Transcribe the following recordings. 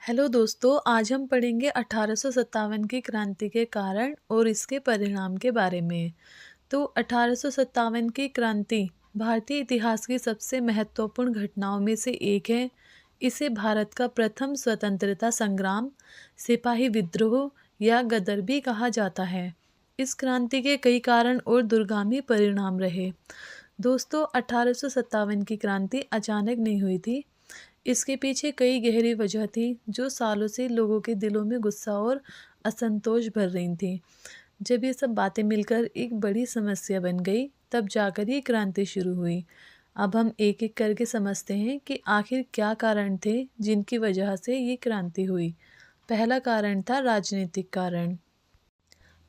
Hello दोस्तों, आज हम पढ़ेंगे 1857 की क्रांति के कारण और इसके परिणाम के बारे में। तो 1857 की क्रांति भारतीय इतिहास की सबसे महत्वपूर्ण घटनाओं में से एक है। इसे भारत का प्रथम स्वतंत्रता संग्राम, सिपाही विद्रोह या गदर भी कहा जाता है। इस क्रांति के कई कारण और दूरगामी परिणाम रहे। दोस्तों, 1857 की क्रांति अचानक नहीं हुई थी। इसके पीछे कई गहरी वजह थी जो सालों से लोगों के दिलों में गुस्सा और असंतोष भर रही थी। जब ये सब बातें मिलकर एक बड़ी समस्या बन गई, तब जाकर ये क्रांति शुरू हुई। अब हम एक एक करके समझते हैं कि आखिर क्या कारण थे जिनकी वजह से ये क्रांति हुई। पहला कारण था राजनीतिक कारण।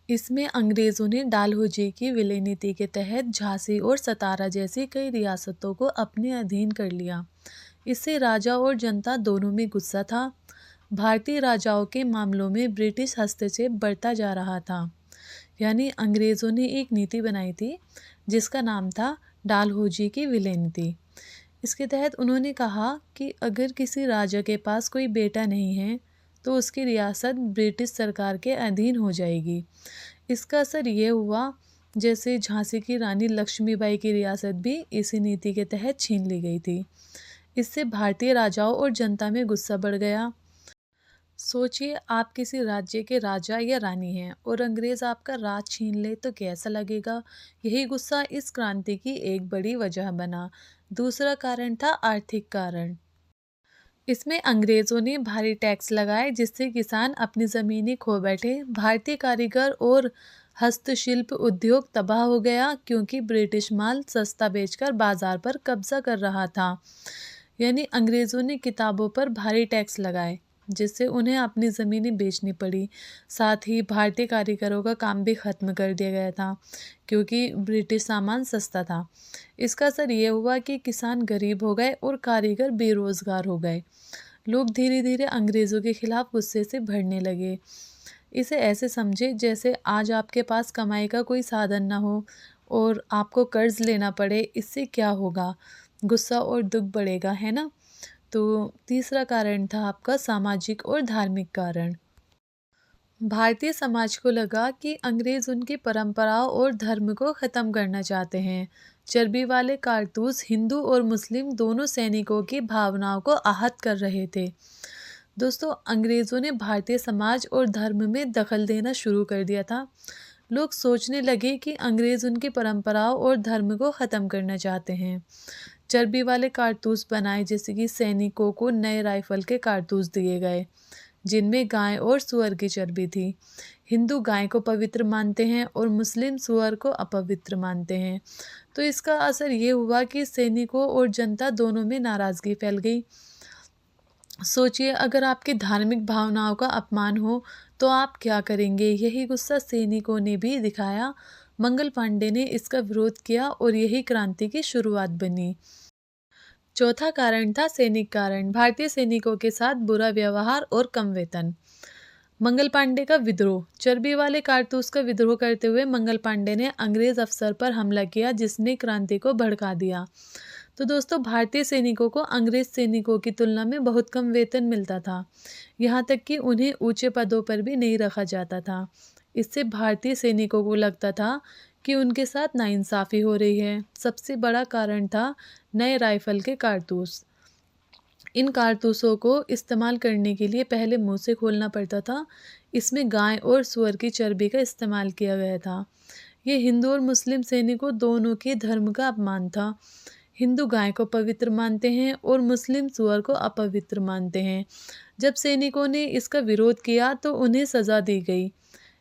इसमें अंग्रेजों ने डालहौजी की विलय नीति के तहत झांसी और सतारा जैसी कई रियासतों को अपने अधीन कर लिया। इससे राजा और जनता दोनों में गुस्सा था। भारतीय राजाओं के मामलों में ब्रिटिश हस्तक्षेप बढ़ता जा रहा था। यानी अंग्रेजों ने एक नीति बनाई थी जिसका नाम था डालहौजी की विलय नीति। इसके तहत उन्होंने कहा कि अगर किसी राजा के पास कोई बेटा नहीं है तो उसकी रियासत ब्रिटिश सरकार के अधीन हो जाएगी। इसका असर ये हुआ जैसे झांसी की रानी लक्ष्मीबाई की रियासत भी इसी नीति के तहत छीन ली गई थी। इससे भारतीय राजाओं और जनता में गुस्सा बढ़ गया। सोचिए, आप किसी राज्य के राजा या रानी हैं और अंग्रेज आपका राज छीन ले तो कैसा लगेगा। यही गुस्सा इस क्रांति की एक बड़ी वजह बना। दूसरा कारण था आर्थिक कारण। इसमें अंग्रेजों ने भारी टैक्स लगाए जिससे किसान अपनी ज़मीनें खो बैठे। भारतीय कारीगर और हस्तशिल्प उद्योग तबाह हो गया क्योंकि ब्रिटिश माल सस्ता बेचकर बाजार पर कब्जा कर रहा था। यानी अंग्रेज़ों ने किताबों पर भारी टैक्स लगाए जिससे उन्हें अपनी ज़मीनें बेचनी पड़ी। साथ ही भारतीय कारीगरों का काम भी ख़त्म कर दिया गया था क्योंकि ब्रिटिश सामान सस्ता था। इसका असर ये हुआ कि किसान गरीब हो गए और कारीगर बेरोज़गार हो गए। लोग धीरे धीरे अंग्रेज़ों के खिलाफ गुस्से से भरने लगे। इसे ऐसे समझे जैसे आज आपके पास कमाई का कोई साधन ना हो और आपको कर्ज लेना पड़े। इससे क्या होगा, गुस्सा और दुख बढ़ेगा, है ना। तो तीसरा कारण था आपका सामाजिक और धार्मिक कारण। भारतीय समाज को लगा कि अंग्रेज उनकी परंपराओं और धर्म को ख़त्म करना चाहते हैं। चर्बी वाले कारतूस हिंदू और मुस्लिम दोनों सैनिकों की भावनाओं को आहत कर रहे थे। दोस्तों, अंग्रेज़ों ने भारतीय समाज और धर्म में दखल देना शुरू कर दिया था। लोग सोचने लगे कि अंग्रेज़ उनकी परंपराओं और धर्म को ख़त्म करना चाहते हैं। चर्बी वाले कारतूस बनाए, जैसे कि सैनिकों को नए राइफल के कारतूस दिए गए जिनमें गाय और सुअर की चर्बी थी। हिंदू गाय को पवित्र मानते हैं और मुस्लिम सुअर को अपवित्र मानते हैं। तो इसका असर ये हुआ कि सैनिकों और जनता दोनों में नाराज़गी फैल गई। सोचिए, अगर आपकी धार्मिक भावनाओं का अपमान हो तो आप क्या करेंगे। यही गुस्सा सैनिकों ने भी दिखाया। मंगल पांडे ने इसका विरोध किया और यही क्रांति की शुरुआत बनी। चौथा कारण था सैनिक कारण। भारतीय सैनिकों के साथ बुरा व्यवहार और कम वेतन। मंगल पांडे का विद्रोह। चर्बी वाले कारतूस का विद्रोह करते हुए मंगल पांडे ने अंग्रेज अफसर पर हमला किया जिसने क्रांति को भड़का दिया। तो दोस्तों, भारतीय सैनिकों को अंग्रेज सैनिकों की तुलना में बहुत कम वेतन मिलता था। यहाँ तक कि उन्हें ऊंचे पदों पर भी नहीं रखा जाता था। इससे भारतीय सैनिकों को लगता था कि उनके साथ नाइंसाफ़ी हो रही है। सबसे बड़ा कारण था नए राइफल के कारतूस। इन कारतूसों को इस्तेमाल करने के लिए पहले मुंह से खोलना पड़ता था। इसमें गाय और सुअर की चर्बी का इस्तेमाल किया गया था। ये हिंदू और मुस्लिम सैनिकों दोनों के धर्म का अपमान था। हिंदू गाय को पवित्र मानते हैं और मुस्लिम सुअर को अपवित्र मानते हैं। जब सैनिकों ने इसका विरोध किया तो उन्हें सज़ा दी गई।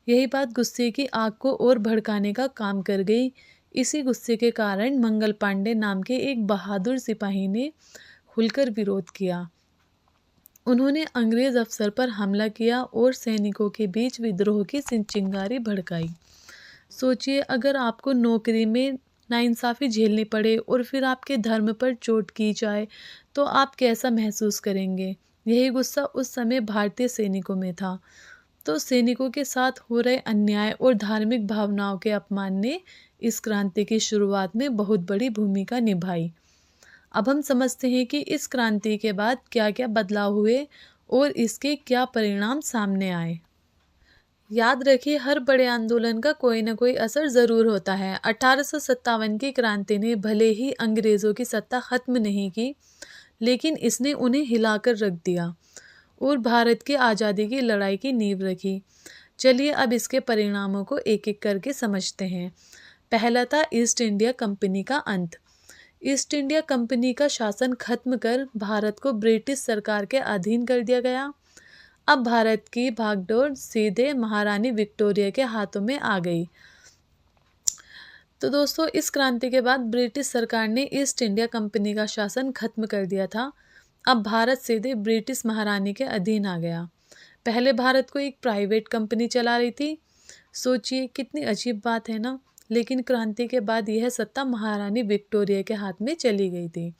यही बात गुस्से की आग को और भड़काने का काम कर गई। इसी गुस्से के कारण मंगल पांडे नाम के एक बहादुर सिपाही ने खुलकर विरोध किया। उन्होंने अंग्रेज अफसर पर हमला किया और सैनिकों के बीच विद्रोह की चिंगारी भड़काई। सोचिए, अगर आपको नौकरी में नाइंसाफ़ी झेलनी पड़े और फिर आपके धर्म पर चोट की जाए तो आप कैसा महसूस करेंगे। यही गुस्सा उस समय भारतीय सैनिकों में था। तो सैनिकों के साथ हो रहे अन्याय और धार्मिक भावनाओं के अपमान ने इस क्रांति की शुरुआत में बहुत बड़ी भूमिका निभाई। अब हम समझते हैं कि इस क्रांति के बाद क्या क्या बदलाव हुए और इसके क्या परिणाम सामने आए। याद रखिए, हर बड़े आंदोलन का कोई ना कोई असर ज़रूर होता है। 1857 की क्रांति ने भले ही अंग्रेज़ों की सत्ता ख़त्म नहीं की, लेकिन इसने उन्हें हिलाकर रख दिया और भारत की आज़ादी की लड़ाई की नींव रखी। चलिए अब इसके परिणामों को एक-एक करके समझते हैं। पहला था ईस्ट इंडिया कंपनी का अंत। ईस्ट इंडिया कंपनी का शासन खत्म कर भारत को ब्रिटिश सरकार के अधीन कर दिया गया। अब भारत की भागडोर सीधे महारानी विक्टोरिया के हाथों में आ गई। तो दोस्तों, इस क्रांति के बाद ब्रिटिश सरकार ने ईस्ट इंडिया कंपनी का शासन खत्म कर दिया था। अब भारत सीधे ब्रिटिश महारानी के अधीन आ गया। पहले भारत को एक प्राइवेट कंपनी चला रही थी। सोचिए कितनी अजीब बात है ना। लेकिन क्रांति के बाद यह सत्ता महारानी विक्टोरिया के हाथ में चली गई थी।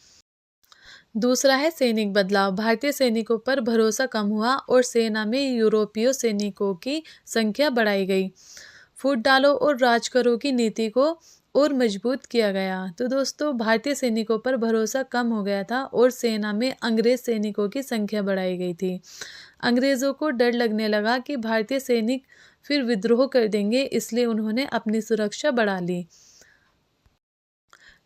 दूसरा है सैनिक बदलाव। भारतीय सैनिकों पर भरोसा कम हुआ और सेना में यूरोपीय सैनिकों की संख्या बढ़ाई गई। फूट डालो और राज करो की नीति को और मजबूत किया गया। तो दोस्तों, भारतीय सैनिकों पर भरोसा कम हो गया था और सेना में अंग्रेज सैनिकों की संख्या बढ़ाई गई थी। अंग्रेज़ों को डर लगने लगा कि भारतीय सैनिक फिर विद्रोह कर देंगे, इसलिए उन्होंने अपनी सुरक्षा बढ़ा ली।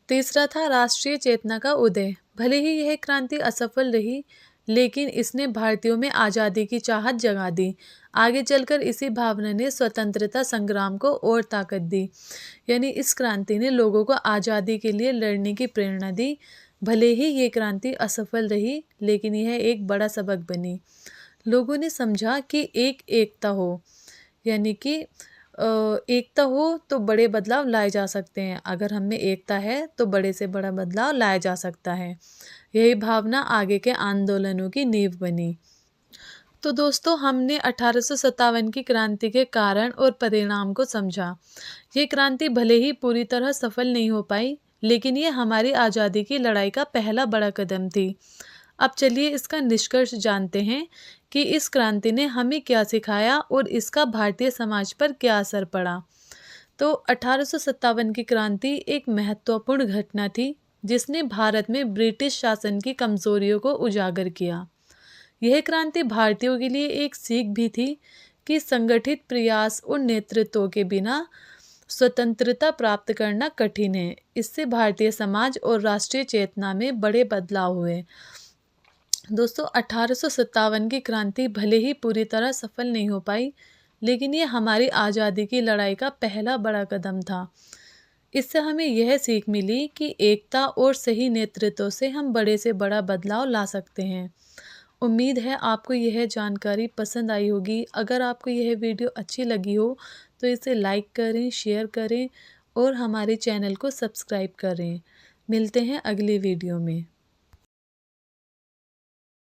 तीसरा था राष्ट्रीय चेतना का उदय। भले ही यह क्रांति असफल रही, लेकिन इसने भारतीयों में आज़ादी की चाहत जगा दी। आगे चलकर इसी भावना ने स्वतंत्रता संग्राम को और ताकत दी। यानी इस क्रांति ने लोगों को आज़ादी के लिए लड़ने की प्रेरणा दी। भले ही ये क्रांति असफल रही, लेकिन यह एक बड़ा सबक बनी। लोगों ने समझा कि एकता हो, यानी कि एकता हो तो बड़े बदलाव लाए जा सकते हैं। अगर हम में एकता है तो बड़े से बड़ा बदलाव लाया जा सकता है। यही भावना आगे के आंदोलनों की नींव बनी। तो दोस्तों, हमने 1857 की क्रांति के कारण और परिणाम को समझा। ये क्रांति भले ही पूरी तरह सफल नहीं हो पाई, लेकिन ये हमारी आज़ादी की लड़ाई का पहला बड़ा कदम थी। अब चलिए इसका निष्कर्ष जानते हैं कि इस क्रांति ने हमें क्या सिखाया और इसका भारतीय समाज पर क्या असर पड़ा। तो 1857 की क्रांति एक महत्वपूर्ण घटना थी, जिसने भारत में ब्रिटिश शासन की कमजोरियों को उजागर किया। यह क्रांति भारतीयों के लिए एक सीख भी थी कि संगठित प्रयास और नेतृत्व के बिना स्वतंत्रता प्राप्त करना कठिन है। इससे भारतीय समाज और राष्ट्रीय चेतना में बड़े बदलाव हुए। दोस्तों, 1857 की क्रांति भले ही पूरी तरह सफल नहीं हो पाई, लेकिन ये हमारी आज़ादी की लड़ाई का पहला बड़ा कदम था। इससे हमें यह सीख मिली कि एकता और सही नेतृत्व से हम बड़े से बड़ा बदलाव ला सकते हैं। उम्मीद है आपको यह जानकारी पसंद आई होगी। अगर आपको यह वीडियो अच्छी लगी हो तो इसे लाइक करें, शेयर करें और हमारे चैनल को सब्सक्राइब करें। मिलते हैं अगली वीडियो में।